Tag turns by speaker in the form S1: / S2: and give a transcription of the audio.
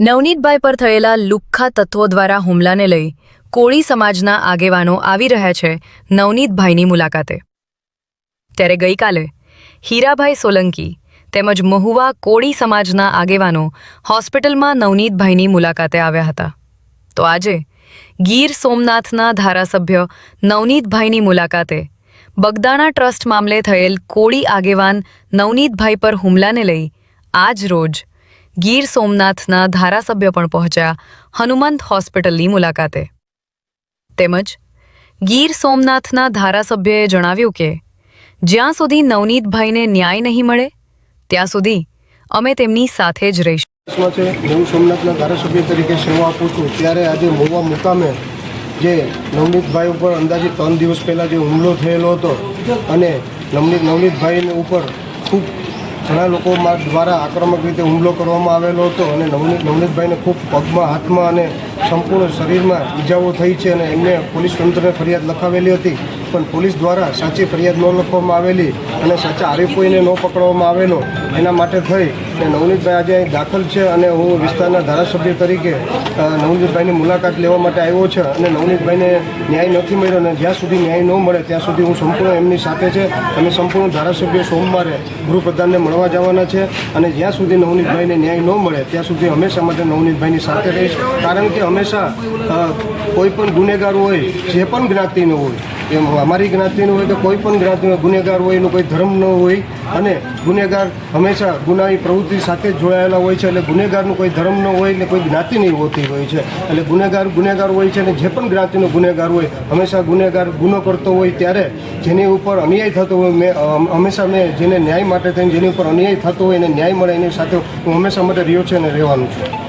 S1: નવનીતભાઈ પર થયેલા લુખ્ખા તત્વો દ્વારા હુમલાને લઈ કોળી સમાજના આગેવાનો આવી રહ્યા છે નવનીતભાઈની મુલાકાતે। ત્યારે ગઈકાલે હીરાભાઈ સોલંકી તેમજ મહુવા કોળી સમાજના આગેવાનો હોસ્પિટલમાં નવનીતભાઈની મુલાકાતે આવ્યા હતા। તો આજે ગીર સોમનાથના ધારાસભ્ય નવનીતભાઈની મુલાકાતે બગદાણા ટ્રસ્ટ મામલે થયેલ કોળી આગેવાન નવનીતભાઈ પર હુમલાને લઈ આજ રોજ ગીર સોમનાથના ધારાસભ્ય પણ પહોંચ્યા હનુમંત હોસ્પિટલની મુલાકાતે। તેમજ ગીર સોમનાથના ધારાસભ્યએ જણાવ્યું કે જ્યાં સુધી નવનીતભાઈને ન્યાય નહીં મળે ત્યાં સુધી અમે તેમની સાથે જ રહીશું।
S2: ગીર સોમનાથના ધારાસભ્ય તરીકે સેવા આપું છું ત્યારે આજે મહુવા મુકામે જે નવનીતભાઈ ઉપર અંદાજિત 3 દિવસ પહેલાં જે હુમલો થયેલો હતો અને નવનીતભાઈ ઉપર ખૂબ ઘણા લોકો દ્વારા આક્રમક રીતે હુમલો કરવામાં આવેલો હતો અને નવનીતભાઈને ખૂબ પગમાં, હાથમાં અને સંપૂર્ણ શરીરમાં ઈજાઓ થઈ છે અને એમને પોલીસ તંત્રને ફરિયાદ લખાવેલી હતી, પણ પોલીસ દ્વારા સાચી ફરિયાદ ન લખવામાં આવેલી અને સાચા આરોપીને ન પકડવામાં આવેલો। એના માટે થઈ અને નવનીતભાઈ આજે અહીં દાખલ છે અને હું વિસ્તારના ધારાસભ્ય તરીકે નવનીતભાઈની મુલાકાત લેવા માટે આવ્યો છે અને નવનીતભાઈને ન્યાય નથી મળ્યો અને જ્યાં સુધી ન્યાય ન મળે ત્યાં સુધી હું સંપૂર્ણ એમની સાથે છે અને સંપૂર્ણ ધારાસભ્ય સોમવારે ગૃહપ્રધાનને મળવા જવાના છે અને જ્યાં સુધી નવનીતભાઈને ન્યાય ન મળે ત્યાં સુધી હંમેશા માટે નવનીતભાઈની સાથે રહીશ, કારણ કે હંમેશા કોઈ પણ ગુનેગાર હોય, જે પણ જ્ઞાતિનો હોય, એમ અમારી જ્ઞાતિનું હોય કે કોઈ પણ જ્ઞાતિનો ગુનેગાર હોય, એનું કોઈ ધર્મ ન હોય અને ગુનેગાર હંમેશા ગુનાની પ્રવૃત્તિ સાથે જ જોડાયેલા હોય છે। એટલે ગુનેગારનું કોઈ ધર્મ ન હોય ને કોઈ જ્ઞાતિ નહીં હોતી હોય છે, એટલે ગુનેગાર હોય છે અને જે પણ જ્ઞાતિનો ગુનેગાર હોય હંમેશા ગુનેગાર ગુનો કરતો હોય ત્યારે જેની ઉપર અન્યાય થતો હોય હંમેશા મેં જેને ન્યાય માટે થઈને જેની ઉપર અન્યાય થતો હોય એને ન્યાય મળે એની સાથે હું હંમેશા માટે રહ્યો છે અને રહેવાનું છું।